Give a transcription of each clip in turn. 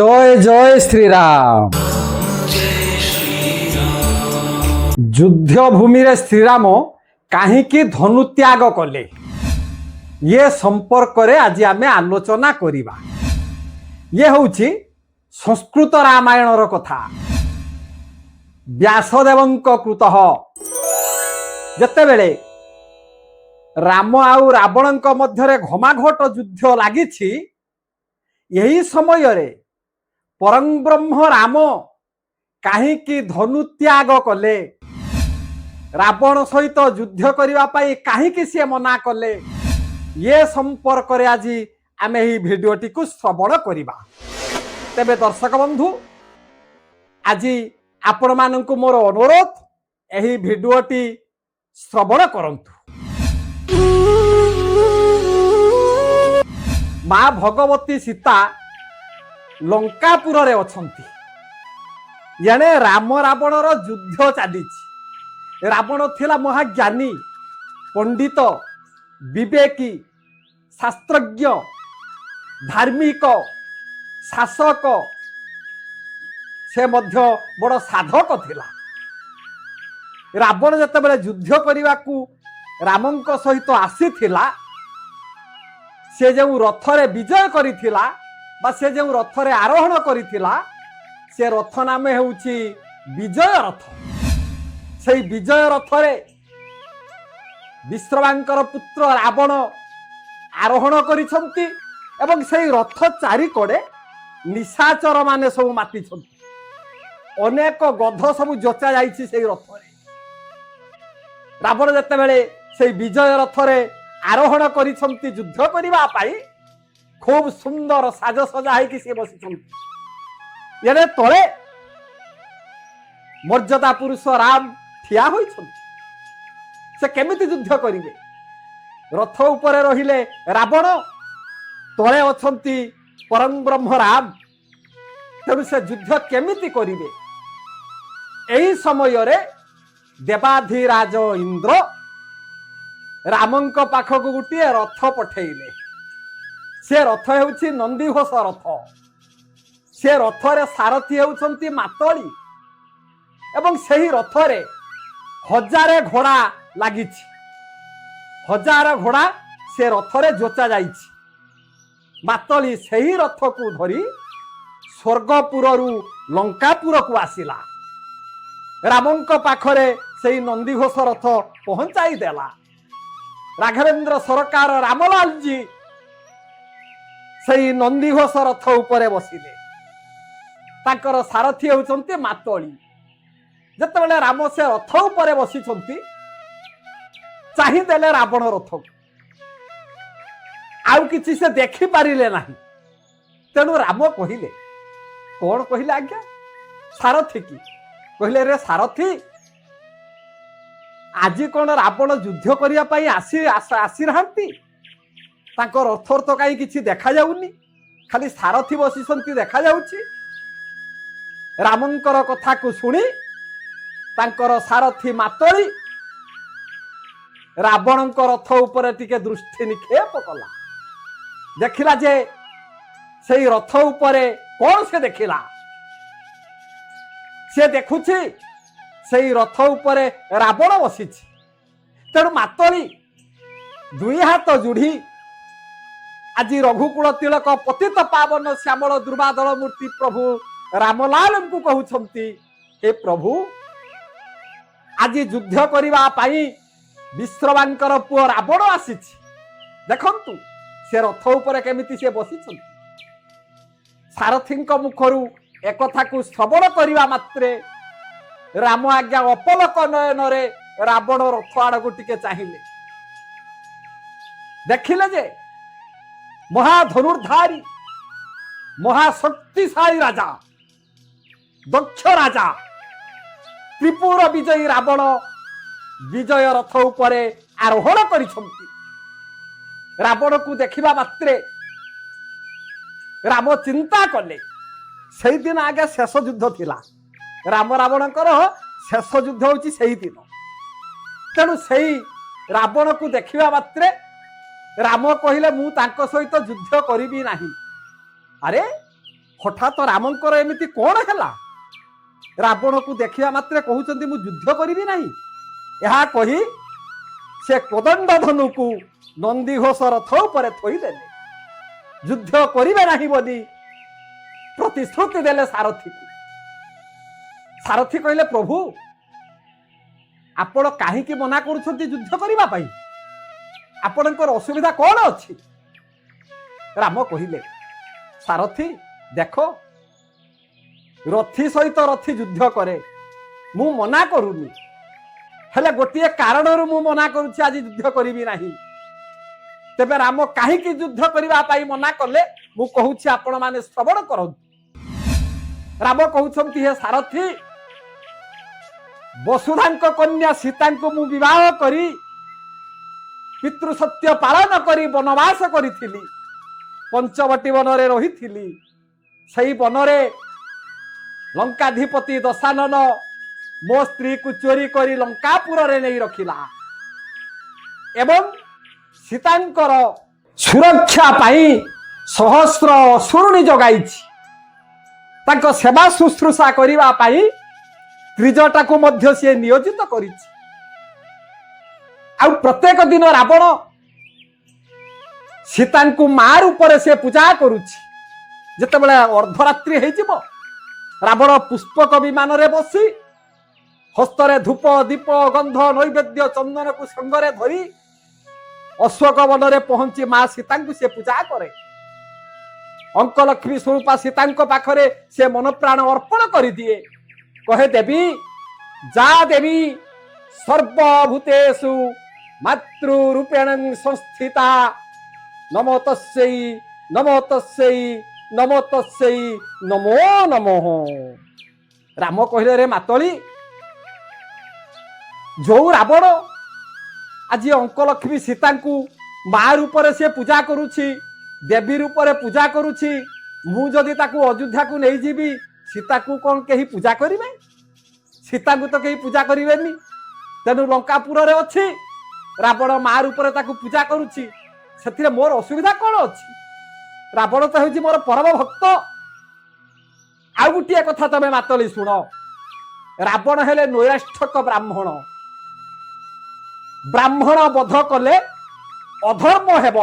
জয় জয় শ্রীরাম। যুদ্ধ ভূমিরে শ্রীরাম কাহিকি ধনুত্যাগ কলে ইয়ে সম্পর্কে আজ আমি আলোচনা করিবা। ইয়ে হଉଛି সংস্কৃত রামায়ণর কথা। ব্যাসদেবଙ୍କ কৃতଃ যেତେବେଳେ রাম ଆଉ ରାବଣଙ୍କ ମଧ୍ୟରେ ଘମାଘୋଟ ଯୁଦ୍ଧ ଲାଗିଛି, ଏହି ସମୟରେ ପରଂବ୍ରହ୍ମ ରାମ କାହିଁକି ଧନୁତ୍ୟାଗ କଲେ, ରାବଣ ସହିତ ଯୁଦ୍ଧ କରିବା ପାଇଁ କାହିଁକି ସିଏ ମନା କଲେ, ଏ ସମ୍ପର୍କରେ ଆଜି ଆମେ ଏହି ଭିଡିଓଟିକୁ ଶ୍ରବଣ କରିବା। ତେବେ ଦର୍ଶକ ବନ୍ଧୁ, ଆଜି ଆପଣମାନଙ୍କୁ ମୋର ଅନୁରୋଧ, ଏହି ଭିଡିଓଟି ଶ୍ରବଣ କରନ୍ତୁ। ମା ଭଗବତୀ ସୀତା ଲଙ୍କାପୁରରେ ଅଛନ୍ତି। ଏଣେ ରାମ ରାବଣର ଯୁଦ୍ଧ ଚାଲିଛି। ରାବଣ ଥିଲା ମହାଜ୍ଞାନୀ, ପଣ୍ଡିତ, ବିବେକୀ, ଶାସ୍ତ୍ରଜ୍ଞ, ଧାର୍ମିକ, ଶାସକ, ସେ ମଧ୍ୟ ବଡ଼ ସାଧକ ଥିଲା। ରାବଣ ଯେତେବେଳେ ଯୁଦ୍ଧ କରିବାକୁ ରାମଙ୍କ ସହିତ ଆସିଥିଲା, ସେ ଯେଉଁ ରଥରେ ବିଜୟ କରିଥିଲା ବା ସେ ଯେଉଁ ରଥରେ ଆରୋହଣ କରିଥିଲା, ସେ ରଥ ନାମ ହେଉଛି ବିଜୟ ରଥ। ସେଇ ବିଜୟ ରଥରେ ବିଶ୍ରବାଙ୍କର ପୁତ୍ର ରାବଣ ଆରୋହଣ କରିଛନ୍ତି ଏବଂ ସେଇ ରଥ ଚାରିକଡ଼େ ନିଶାଚର ମାନେ ସବୁ ମାତିଛନ୍ତି। ଅନେକ ଗଧ ସବୁ ଯୋଚା ଯାଇଛି ସେଇ ରଥରେ। ରାବଣ ଯେତେବେଳେ ସେଇ ବିଜୟ ରଥରେ ଆରୋହଣ କରିଛନ୍ତି ଯୁଦ୍ଧ କରିବା ପାଇଁ, ଖୁବ ସୁନ୍ଦର ସାଜସଜା ହେଇକି ସେ ବସିଛନ୍ତି। ଏଣେ ତଳେ ମର୍ଯ୍ୟାଦା ପୁରୁଷ ରାମ ଠିଆ ହୋଇଛନ୍ତି। ସେ କେମିତି ଯୁଦ୍ଧ କରିବେ? ରଥ ଉପରେ ରହିଲେ ରାବଣ, ତଳେ ଅଛନ୍ତି ପରଂବ୍ରହ୍ମ ରାମ। ତେଣୁ ସେ ଯୁଦ୍ଧ କେମିତି କରିବେ? ଏହି ସମୟରେ ଦେବାଧିରାଜ ଇନ୍ଦ୍ର ରାମଙ୍କ ପାଖକୁ ଗୋଟିଏ ରଥ ପଠେଇଲେ। ସେ ରଥ ହେଉଛି ନନ୍ଦିଘୋଷ ରଥ। ସେ ରଥରେ ସାରଥୀ ହେଉଛନ୍ତି ମାତଳି ଏବଂ ସେହି ରଥରେ 1000 ଘୋଡ଼ା ଲାଗିଛି। 1000 ଘୋଡ଼ା ସେ ରଥରେ ଯୋଚା ଯାଇଛି। ମାତଳି ସେହି ରଥକୁ ଧରି ସ୍ୱର୍ଗପୁରରୁ ଲଙ୍କାପୁରକୁ ଆସିଲା। ରାମଙ୍କ ପାଖରେ ସେହି ନନ୍ଦିଘୋଷ ରଥ ପହଞ୍ଚାଇ ଦେଲା। ରାଘବେନ୍ଦ୍ର ସରକାର ରାମଲାଲଜୀ ସେହି ନନ୍ଦିଘୋଷ ରଥ ଉପରେ ବସିଲେ। ତାଙ୍କର ସାରଥୀ ହେଉଛନ୍ତି ମାତଳି। ଯେତେବେଳେ ରାମ ସେ ରଥ ଉପରେ ବସିଛନ୍ତି, ଚାହିଁଦେଲେ ରାବଣ ରଥକୁ। ଆଉ କିଛି ସେ ଦେଖିପାରିଲେ ନାହିଁ। ତେଣୁ ରାମ କହିଲେ, କଣ କହିଲେ ଆଜ୍ଞା? ସାରଥୀ କି କହିଲେ, ରେ ସାରଥୀ, ଆଜି କଣ ରାବଣ ଯୁଦ୍ଧ କରିବା ପାଇଁ ଆସିନାହାନ୍ତି? ତାଙ୍କ ରଥର ତ କାହିଁ କିଛି ଦେଖାଯାଉନି, ଖାଲି ସାରଥୀ ବସିଛନ୍ତି ଦେଖାଯାଉଛି। ରାମଙ୍କର କଥାକୁ ଶୁଣି ତାଙ୍କର ସାରଥୀ ମାତଳି ରାବଣଙ୍କ ରଥ ଉପରେ ଟିକେ ଦୃଷ୍ଟି ନିକ୍ଷେପ କଲା। ଦେଖିଲା ଯେ ସେଇ ରଥ ଉପରେ କଣ ସେ ଦେଖିଲା? ସେ ଦେଖୁଛି ସେଇ ରଥ ଉପରେ ରାବଣ ବସିଛି। ତେଣୁ ମାତଳି 2 ହାତ ଯୋଡ଼ି ଆଜି ରଘୁକୁଳ ତିଳକ ପତିତ ପାବନ ଶ୍ୟାମଳ ଦୁର୍ବାଦଳ ମୂର୍ତ୍ତି ପ୍ରଭୁ ରାମଲାଲଙ୍କୁ କହୁଛନ୍ତି, ହେ ପ୍ରଭୁ, ଆଜି ଯୁଦ୍ଧ କରିବା ପାଇଁ ବିଶ୍ରବାଙ୍କର ପୁଅ ରାବଣ ଆସିଛି। ଦେଖନ୍ତୁ ସେ ରଥ ଉପରେ କେମିତି ସେ ବସିଛନ୍ତି। ସାରଥୀଙ୍କ ମୁଖରୁ ଏକଥାକୁ ଶ୍ରବଣ କରିବା ମାତ୍ରେ ରାମ ଆଜ୍ଞା ଅପଲକ ନୟନରେ ରାବଣ ରଥ ଆଡ଼କୁ ଟିକେ ଚାହିଁଲେ। ଦେଖିଲେ ଯେ ମହାଧନୁର୍ଧାରୀ, ମହାଶକ୍ତିଶାଳୀ ରାଜା, ଦକ୍ଷ ରାଜା, ତ୍ରିପୁର ବିଜୟୀ ରାବଣ ବିଜୟ ରଥ ଉପରେ ଆରୋହଣ କରିଛନ୍ତି। ରାବଣକୁ ଦେଖିବା ମାତ୍ରେ ରାମ ଚିନ୍ତା କଲେ, ସେଇଦିନ ଆଗେ ଶେଷ ଯୁଦ୍ଧ ଥିଲା। ରାମ ରାବଣଙ୍କର ଶେଷ ଯୁଦ୍ଧ ହେଉଛି ସେଇ ଦିନ। ତେଣୁ ସେଇ ରାବଣକୁ ଦେଖିବା ମାତ୍ରେ ରାମ କହିଲେ, ମୁଁ ତାଙ୍କ ସହିତ ଯୁଦ୍ଧ କରିବି ନାହିଁ। ଆରେ हठात रामंकर एमिति कौन है रावण को देखा मात्रे कहते मु युद्ध करी ना यह कही से कोदंड धनु को नंदीघोष रथ उपर थोईदेले युद्ध करिबे नहीं बोली प्रतिश्रुति देले सारथी को। सारथी कहले प्रभु आपण काहींकी मना करुछंती युद्ध करिबा पई आपणकर असुविधा कौन अछि। राम कहिले सारथी देख रथी सहित रथी युद्ध करे मु मना करूनी हेले गोटे कारण मु मना करुछि आज युद्ध करिबी नाही। तेबे राम काहींकी युद्ध करिबा पई मना कले मु कहूछि आपण माने श्रवण करंतु। राम कहउछंती हे सारथी वसुधांक कन्या सीता को मु विवाह करी पितृ सत्य पालन करी वनवास करिथिली पंचवटी वन रे रहिथिली सही वन रे लंकाधिपति दशानन मो स्त्री को चोरी करी लंकापुर रे नहीं रखिला एवं सीतांकर सुरक्षा पाई सहस्र असुरुणी जगाइछि तांको सेवा शुश्रूषा करिबा पाई त्रिजटा को मध्य से नियोजित करिछि। आ प्रत्येक दिन रावण सीता को मार ऊपर से पूजा करुछि जते बेला अर्धरात्रि हे जिवो रावण पुष्पक विमान रे बसी हस्तरे धूप दीप गंध नैवेद्य चंदन को संगरे धरी अशोक वन रे पहुंची मां सीता को से पूजा करे अंक लक्ष्मी स्वरूपा सीता पाखरे से मन प्राण अर्पण कर दिए कहे देवी जा देवी सर्वभूतेषु मातृरूपेण संस्थिता नमो तस्यै नमो तस्यै नमो तस्यै नमो नमः। राम कहले रे मातली जो रावण आज अंक लक्ष्मी सीता को मां रूप से पूजा करुछि देवी रूप पूजा करुछि मु जदि ताकू अयोध्या को नहीं जीवी सीता को कौन कहीं पूजा करेंगे सीता को तो कहीं पूजा करेंगे तेणु लंकापुर रे अच्छी रावण मां रूप पूजा करुछि से मोर असुविधा कौन अच्छी रावण तो हूँ मोर परम भक्त। आउ गोटे कथा तमें मातली शुण रावण हेले नैराष्ठक ब्राह्मण ब्राह्मण बध कले अधर्म हेब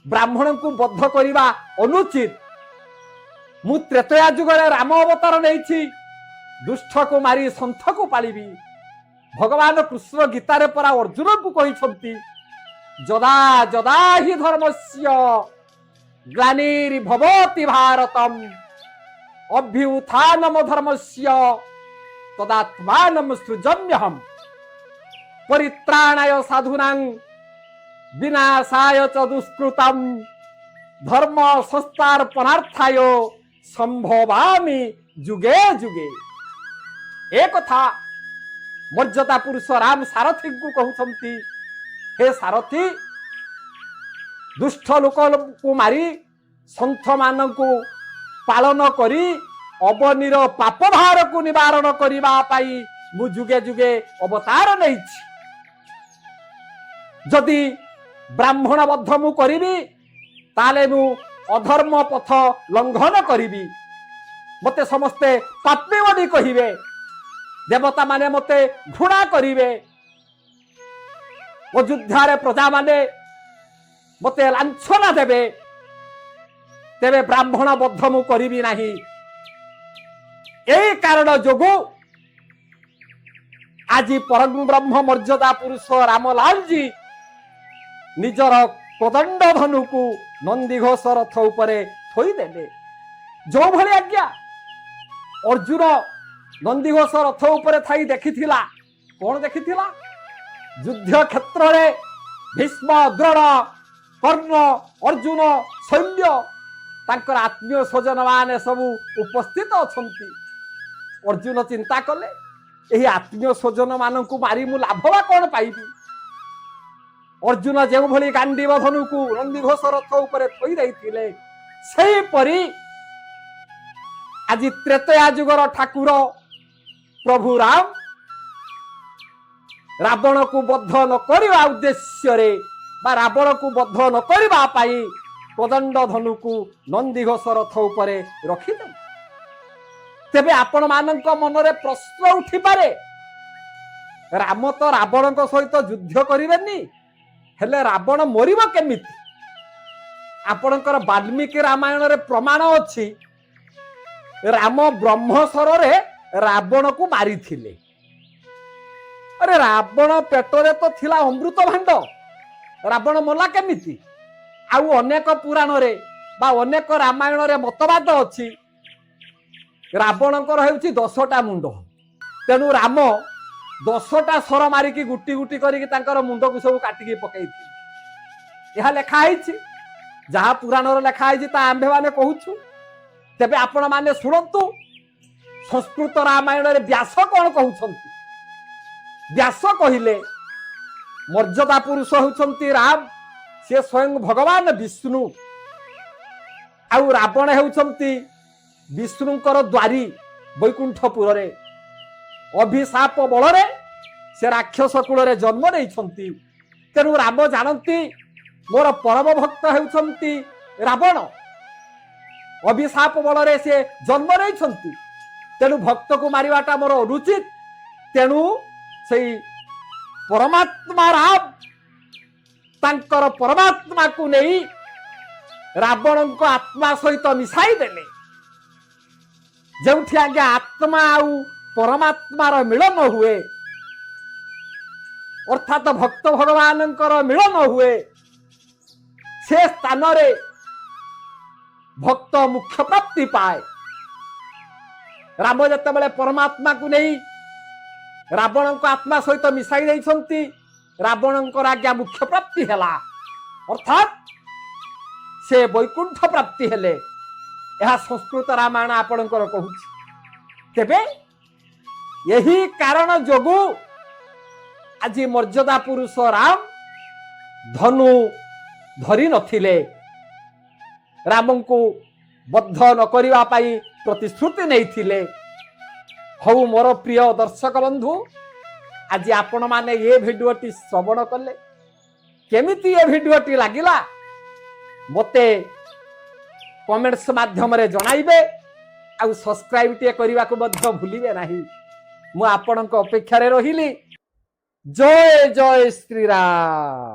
ब्राह्मण को बध करने अनुचित मु त्रेतया जुगरे राम अवतार नहीं दुष्ट को मारी संथ को पालिबी भगवान कृष्ण गीतारे परा अर्जुन को कही जदा जदा हि धर्मस्य ग्लानिर्भवति भारतम अभ्युत्थानम धर्मस्य तदात्मानं सृजम्यहम् परित्राणाय साधूनां विनाशाय च दुष्कृतम् धर्म संस्थापनार्थाय संभवामि जुगे जुगे। एक कथा मर्यादा पुरुष राम सारथी को कहउछंती हे सारथी दुष्ट लोक को मारी संथ मान को पालन करी अवनीर पाप भार को निवारण करबा पाई मु जुगे जुगे अवतार नहीं जदि ब्राह्मण बद्ध मु करी ताले मु अधर्म पथ लंघन करी मते समस्ते पापी बोली कहिबे देवता माने मते घृणा करिवे अयोध्या प्रजा माने मते लांछना देवे तेरे ब्राह्मण बद्ध मु करी नाही। ए कारण जोगु आज परम ब्रह्म मर्यादा पुरुष रामलाल जी निजर कोदंड धनु को नंदीघोष रथ उपरे थोई देले जो भली आज्ञा अर्जुन नंदीघोष रथ उपरे थाई देखिथिला कौन देखिथिला युद्ध क्षेत्र रे भीष्म द्रोण कर्ण अर्जुन शल्य तांकर आत्मीय स्वजन माने सबु उपस्थित अछंती। अर्जुन चिंता कले एही आत्मीय स्वजन मानकु मारी मु लाभवा कौन पाइबी। अर्जुन जेउ भली गांडीव धनु को नंदीघोष रथ उपरे थोई दैथिले सेही परी आज त्रेतया जुगर ठाकुर प्रभु राम रावण को बद्ध न करने उद्देश्य रे बा रावण को बद्ध न करबा पाई कोदंड धनु को नंदीघोष रथ उपरे रखिदे। तेबे आपण मानक मनरे प्रश्न उठी पारे, राम तो रावण सहित युद्ध करेनि, हेले रावण मरिब केमिति? आपणकर वाल्मीकि रामायण रे प्रमाण अछि, राम ब्रह्मसर रे रावण को मारी थिले। अरे रावण पेटरे तो थिला अमृत भांड, रावण मला केमिति? आउ अनेक पुराण रे बा अनेक रामायण रे मतवाद अछि, रावणकर हेउछि 10टा मुंड, तेनु राम 10टा सर मारिकी गुटी गुटी करिकी तांकर मुंड को सब काटिकी पकैथि। यह लेखा हैछि, जहा पुराण रे लेखा हैछि ता आम्भे माने कहूछु। तेबे आपण माने सुनंतु, संस्कृत रामायण रे व्यास कोन कहउछंती। व्यास कहिले मर्यादा पुरुष होउछंती राम, से स्वयं भगवान विष्णु, आउ रावण हेउछंती विष्णुकर द्वारी वैकुंठपुर रे। अभिशाप बल रे से राक्षस कूल रे जन्म नहीं। तेणु राम जानती मोर परम भक्त हेउछंती रावण, अभिशाप बल रे से जन्म नहीं। तेणु भक्त को मारिवाटा मोर अनुचित। तेणु सेई परमात्मा राम तांकर परमात्मा को नहीं रावण को आत्मा सहित मिसाई देले। जोठी आगे आत्मा आउ परमात्मार मिलन हुए, अर्थात भक्त भगवान मिलन हुए, से स्थान रे भक्त मुख्य प्राप्ति पाए। राम जते परमात्मा को नहीं रावण को आत्मा सहित मिसाई देइछंती, रावण आज्ञा मुख्य प्राप्ति हैला, अर्थात से वैकुंठ प्राप्ति हेले। यह संस्कृत रामायण आपणकर कहूछि। तेबे यही कारण जोगु आज मर्यादा पुरुष राम धनु धरी नथिले, राम को बद्ध न करिवा पाई प्रतिश्रुति नहीं थिले। हौ मोर प्रिय दर्शक बंधु, आज आपण माने ये भिडियोटी श्रवण कले, केमिति ये भिडियोटी लागिला मते कमेंट्स माध्यम रे जणाइबे। आ सब्सक्राइब टे करिवा को मध्य भूलिबे नाही। मु आपणक अपेक्षा रे रहिली। जय जय श्री राम।